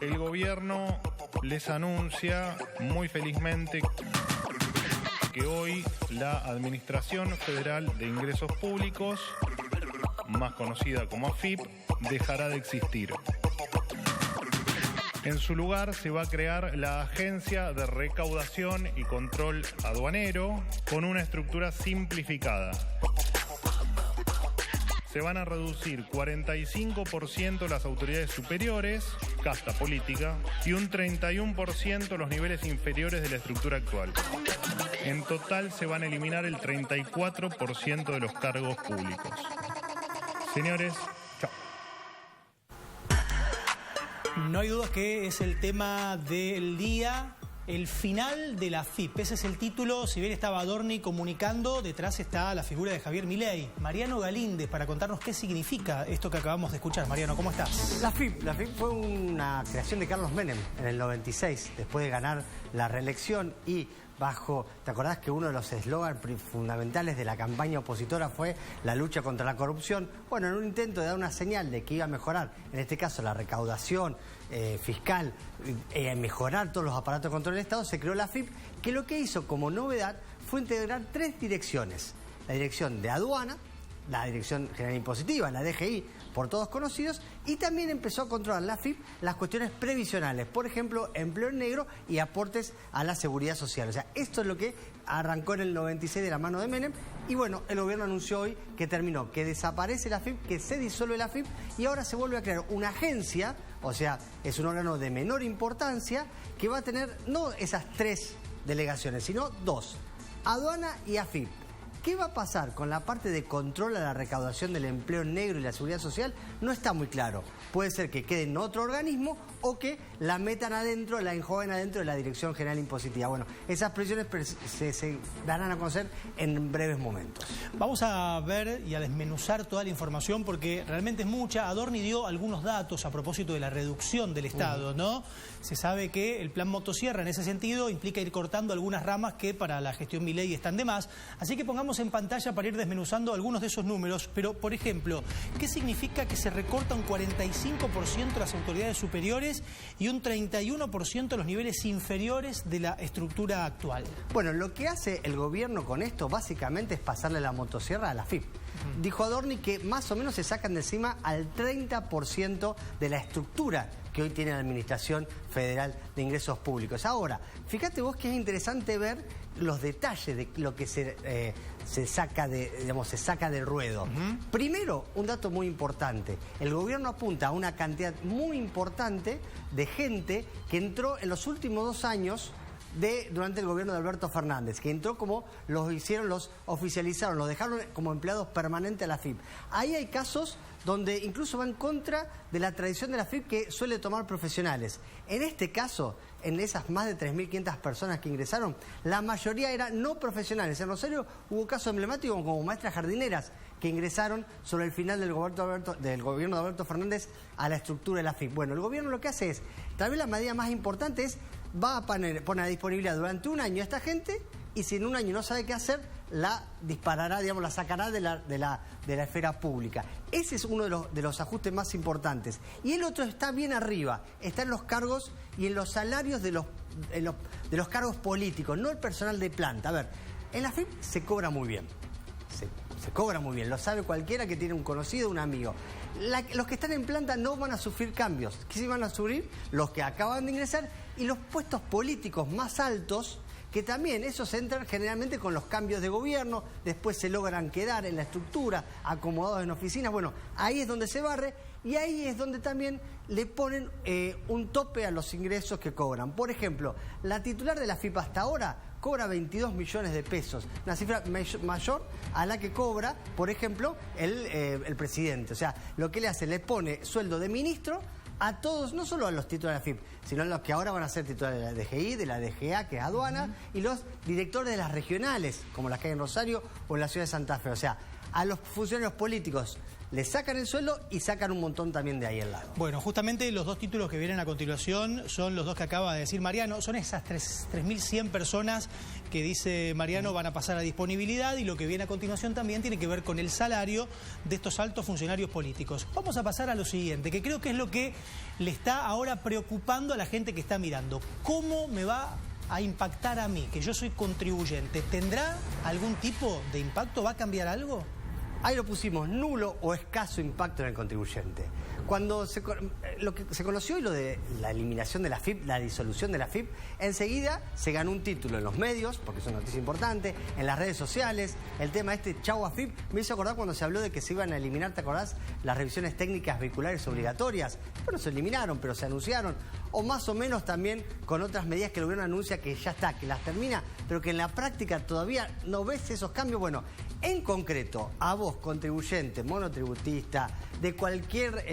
El gobierno les anuncia muy felizmente que hoy la Administración Federal de Ingresos Públicos, más conocida como AFIP, dejará de existir. En su lugar se va a crear la Agencia de Recaudación y Control Aduanero con una estructura simplificada. Se van a reducir 45% las autoridades superiores, casta política, y un 31% los niveles inferiores de la estructura actual. En total se van a eliminar el 34% de los cargos públicos. Señores, chao. No hay dudas que es el tema del día, el final de la AFIP. Ese es el título. Si bien estaba Adorni comunicando, detrás está la figura de Javier Milei. Mariano Galíndez, para contarnos qué significa esto que acabamos de escuchar. Mariano, ¿cómo estás? La AFIP fue una creación de Carlos Menem en el 96, después de ganar la reelección y bajo, ¿te acordás que uno de los eslogans fundamentales de la campaña opositora fue la lucha contra la corrupción? Bueno, en un intento de dar una señal de que iba a mejorar, en este caso la recaudación fiscal, mejorar todos los aparatos de control del Estado, se creó la AFIP, que lo que hizo como novedad fue integrar 3 direcciones. La dirección de aduana, la Dirección General Impositiva, la DGI, por todos conocidos, y también empezó a controlar la AFIP las cuestiones previsionales, por ejemplo, empleo en negro y aportes a la seguridad social. O sea, esto es lo que arrancó en el 96 de la mano de Menem, y bueno, el gobierno anunció hoy que terminó, que desaparece la AFIP, que se disuelve la AFIP, y ahora se vuelve a crear una agencia, o sea, es un órgano de menor importancia, que va a tener no esas 3 delegaciones, sino 2, aduana y AFIP. ¿Qué va a pasar con la parte de control a la recaudación del empleo negro y la seguridad social? No está muy claro. Puede ser que quede en otro organismo o que la metan adentro, la enjoven adentro de la Dirección General Impositiva. Bueno, esas presiones se darán a conocer en breves momentos. Vamos a ver y a desmenuzar toda la información porque realmente es mucha. Adorni dio algunos datos a propósito de la reducción del Estado, ¿no? Se sabe que el plan motosierra en ese sentido implica ir cortando algunas ramas que para la gestión Milei están de más. Así que pongamos en pantalla para ir desmenuzando algunos de esos números. Pero, por ejemplo, ¿qué significa que se recorta un 45% las autoridades superiores y un 31% los niveles inferiores de la estructura actual? Bueno, lo que hace el gobierno con esto básicamente es pasarle la motosierra a la AFIP. Dijo Adorni que más o menos se sacan de encima al 30% de la estructura que hoy tiene la Administración Federal de Ingresos Públicos. Ahora, fíjate vos que es interesante ver los detalles de lo que se saca del ruedo. Primero, un dato muy importante. El gobierno apunta a una cantidad muy importante de gente que entró en los últimos 2 años durante el gobierno de Alberto Fernández, que entró como los oficializaron, los dejaron como empleados permanentes a la AFIP. Ahí hay casos donde incluso va en contra de la tradición de la AFIP que suele tomar profesionales. En este caso, en esas más de 3.500 personas que ingresaron, la mayoría eran no profesionales. En Rosario hubo casos emblemáticos como maestras jardineras que ingresaron sobre el final del gobierno de Alberto Fernández a la estructura de la AFIP. Bueno, el gobierno lo que hace es, tal vez la medida más importante es, va a poner a disponibilidad durante 1 año a esta gente, y si en 1 año no sabe qué hacer, la disparará, la sacará de la esfera pública. Ese es uno de los ajustes más importantes. Y el otro está bien arriba, está en los cargos y en los salarios de los cargos políticos, no el personal de planta. A ver, en la AFIP se cobra muy bien. Se cobra muy bien, lo sabe cualquiera que tiene un conocido, un amigo. Los que están en planta no van a sufrir cambios. ¿Qué sí van a sufrir? Los que acaban de ingresar y los puestos políticos más altos, que también esos entran generalmente con los cambios de gobierno, después se logran quedar en la estructura, acomodados en oficinas. Bueno, ahí es donde se barre y ahí es donde también le ponen un tope a los ingresos que cobran. Por ejemplo, la titular de la AFIP hasta ahora cobra 22 millones de pesos, una cifra mayor a la que cobra, por ejemplo, el presidente. O sea, lo que le hace, le pone sueldo de ministro a todos, no solo a los titulares de la AFIP, sino a los que ahora van a ser titulares de la DGI, de la DGA, que es aduana, y los directores de las regionales, como las que hay en Rosario o en la ciudad de Santa Fe. O sea, a los funcionarios políticos le sacan el sueldo y sacan un montón también de ahí al lado. Bueno, justamente los dos títulos que vienen a continuación son los dos que acaba de decir Mariano. Son esas 3.100 personas que dice Mariano van a pasar a disponibilidad, y lo que viene a continuación también tiene que ver con el salario de estos altos funcionarios políticos. Vamos a pasar a lo siguiente, que creo que es lo que le está ahora preocupando a la gente que está mirando. ¿Cómo me va a impactar a mí, que yo soy contribuyente? ¿Tendrá algún tipo de impacto? ¿Va a cambiar algo? Ahí lo pusimos, nulo o escaso impacto en el contribuyente. Cuando lo que se conoció y lo de la eliminación de la FIP, la disolución de la FIP, enseguida se ganó un título en los medios, porque es una noticia importante, en las redes sociales, el tema chau a FIP, me hizo acordar cuando se habló de que se iban a eliminar, ¿te acordás? Las revisiones técnicas vehiculares obligatorias. Bueno, se eliminaron, pero se anunciaron. O más o menos también con otras medidas que el gobierno anuncia que ya está, que las termina, pero que en la práctica todavía no ves esos cambios. Bueno, en concreto, a vos, contribuyente, monotributista, en cualquier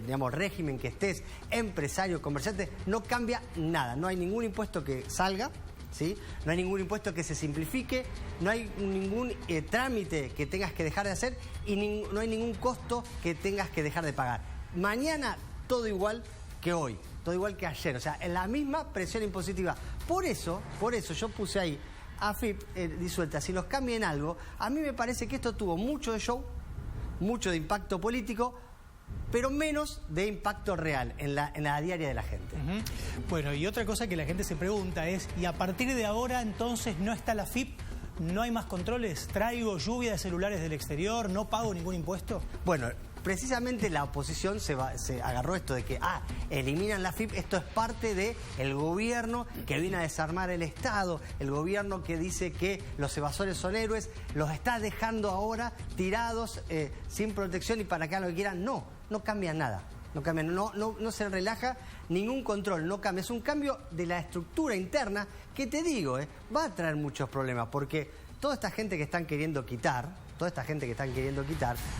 digamos, régimen que estés, empresario, comerciante, no cambia nada. No hay ningún impuesto que salga, ¿sí? No hay ningún impuesto que se simplifique, no hay ningún trámite que tengas que dejar de hacer y no hay ningún costo que tengas que dejar de pagar. Mañana todo igual que hoy, todo igual que ayer, o sea, en la misma presión impositiva. Por eso yo puse ahí AFIP disuelta. Si nos cambian algo, a mí me parece que esto tuvo mucho de show, mucho de impacto político, pero menos de impacto real en la diaria de la gente. Bueno, y otra cosa que la gente se pregunta es, ¿y a partir de ahora entonces no está la FIP? ¿No hay más controles? ¿Traigo lluvia de celulares del exterior? ¿No pago ningún impuesto? Bueno, precisamente la oposición se agarró esto de que, eliminan la FIP, esto es parte del gobierno que viene a desarmar el Estado, el gobierno que dice que los evasores son héroes, los está dejando ahora tirados, sin protección y para que hagan lo que quieran. No cambia nada. No cambia, no se relaja ningún control, no cambia. Es un cambio de la estructura interna que te digo, va a traer muchos problemas, porque toda esta gente que están queriendo quitar,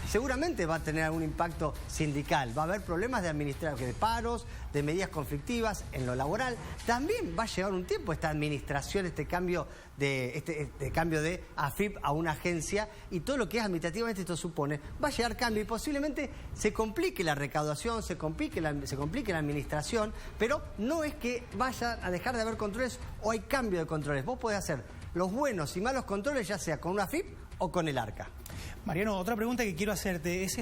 seguramente va a tener algún impacto sindical. Va a haber problemas de paros, de medidas conflictivas en lo laboral. También va a llevar un tiempo esta administración, este cambio de AFIP a una agencia, y todo lo que es administrativamente esto supone, va a llegar cambio y posiblemente se complique la recaudación, se complique la administración, pero no es que vaya a dejar de haber controles o hay cambio de controles. Vos podés hacer los buenos y malos controles, ya sea con una AFIP o con el ARCA. Mariano, otra pregunta que quiero hacerte es,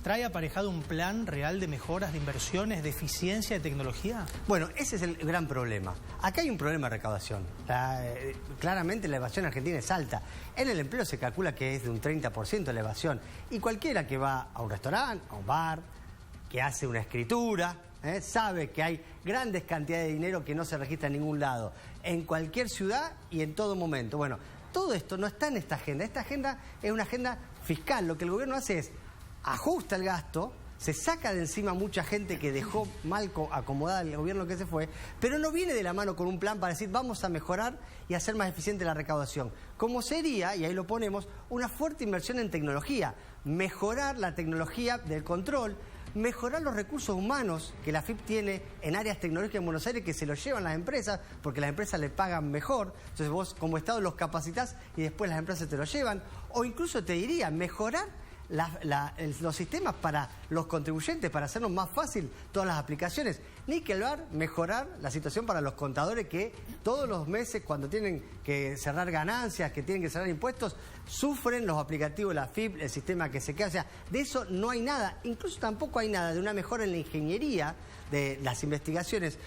¿trae aparejado un plan real de mejoras, de inversiones, de eficiencia, de tecnología? Bueno, ese es el gran problema. Acá hay un problema de recaudación. Claramente la evasión argentina es alta. En el empleo se calcula que es de un 30% la evasión. Y cualquiera que va a un restaurante, a un bar, que hace una escritura, sabe que hay grandes cantidades de dinero que no se registra en ningún lado, en cualquier ciudad y en todo momento. Bueno, todo esto no está en esta agenda. Esta agenda es una agenda fiscal. Lo que el gobierno hace es ajusta el gasto, se saca de encima mucha gente que dejó mal acomodada el gobierno que se fue, pero no viene de la mano con un plan para decir vamos a mejorar y hacer más eficiente la recaudación. Como sería, y ahí lo ponemos, una fuerte inversión en tecnología, mejorar la tecnología del control, mejorar los recursos humanos que la FIP tiene en áreas tecnológicas en Buenos Aires, que se los llevan las empresas, porque las empresas le pagan mejor. Entonces vos como Estado los capacitás y después las empresas te los llevan. O incluso te diría, mejorar los sistemas para los contribuyentes, para hacernos más fácil todas las aplicaciones. Ni que hablar, mejorar la situación para los contadores que todos los meses, cuando tienen que cerrar ganancias, que tienen que cerrar impuestos, sufren los aplicativos de la FIP, el sistema que se queda. O sea, de eso no hay nada. Incluso tampoco hay nada de una mejora en la ingeniería de las investigaciones.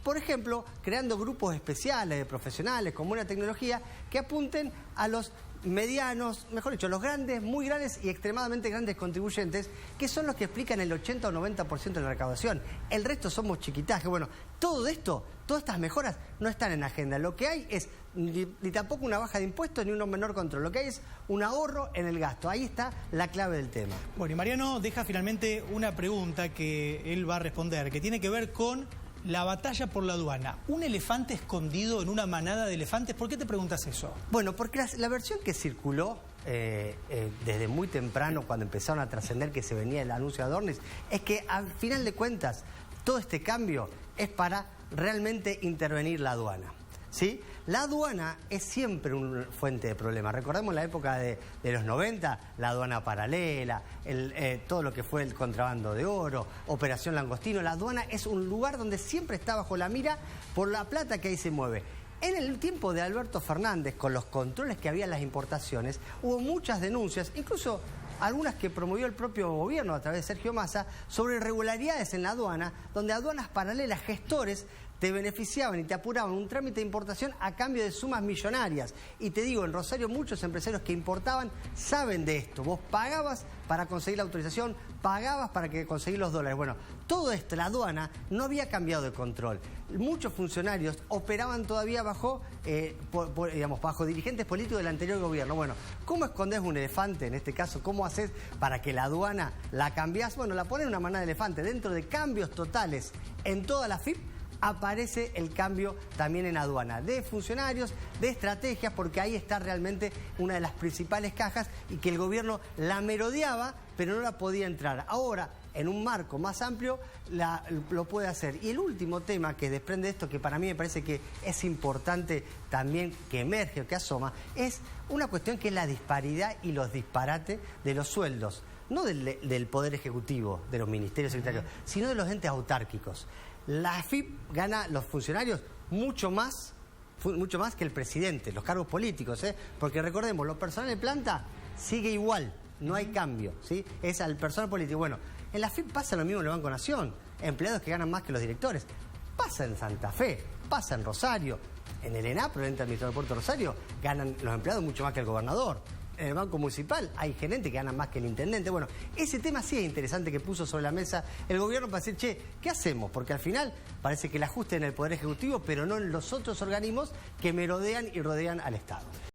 Por ejemplo, creando grupos especiales de profesionales con buena tecnología que apunten a los medianos, mejor dicho, los grandes, muy grandes y extremadamente grandes contribuyentes, que son los que explican el 80 o 90% de la recaudación. El resto somos chiquitajes. Bueno, todo esto, todas estas mejoras no están en la agenda. Lo que hay es ni tampoco una baja de impuestos ni un menor control. Lo que hay es un ahorro en el gasto. Ahí está la clave del tema. Bueno, y Mariano deja finalmente una pregunta que él va a responder, que tiene que ver con la batalla por la aduana. ¿Un elefante escondido en una manada de elefantes? ¿Por qué te preguntas eso? Bueno, porque la versión que circuló desde muy temprano, cuando empezaron a trascender que se venía el anuncio de Adornis, es que al final de cuentas todo este cambio es para realmente intervenir la aduana. ¿sí? La aduana es siempre una fuente de problemas. Recordemos la época de los 90, la aduana paralela, todo lo que fue el contrabando de oro, Operación Langostino. La aduana es un lugar donde siempre está bajo la mira por la plata que ahí se mueve. En el tiempo de Alberto Fernández, con los controles que había en las importaciones, hubo muchas denuncias, incluso algunas que promovió el propio gobierno a través de Sergio Massa, sobre irregularidades en la aduana, donde aduanas paralelas, gestores, te beneficiaban y te apuraban un trámite de importación a cambio de sumas millonarias. Y te digo, en Rosario muchos empresarios que importaban saben de esto. Vos pagabas para conseguir la autorización, pagabas para conseguir los dólares. Bueno, todo esto, la aduana no había cambiado de control. Muchos funcionarios operaban todavía bajo dirigentes políticos del anterior gobierno. Bueno, ¿cómo escondés un elefante en este caso? ¿Cómo haces para que la aduana la cambiás? Bueno, la pones en una manada de elefante. Dentro de cambios totales en toda la FIP, aparece el cambio también en aduana, de funcionarios, de estrategias, porque ahí está realmente una de las principales cajas y que el gobierno la merodeaba, pero no la podía entrar. Ahora, en un marco más amplio, lo puede hacer. Y el último tema que desprende esto, que para mí me parece que es importante también que emerge o que asoma, es una cuestión que es la disparidad y los disparates de los sueldos, no del Poder Ejecutivo, de los ministerios secretarios, sino de los entes autárquicos. La AFIP gana los funcionarios mucho más que el presidente, los cargos políticos, porque recordemos, lo personal de planta sigue igual, no hay cambio, ¿sí? Es al personal político. Bueno, en la AFIP pasa lo mismo en el Banco Nación, empleados que ganan más que los directores. Pasa en Santa Fe, pasa en Rosario, en el ENAP, el ente administrador de Puerto Rosario, ganan los empleados mucho más que el gobernador. En el Banco Municipal hay gerentes que ganan más que el intendente. Bueno, ese tema sí es interesante que puso sobre la mesa el gobierno para decir, che, ¿qué hacemos? Porque al final parece que el ajuste en el Poder Ejecutivo, pero no en los otros organismos que merodean y rodean al Estado.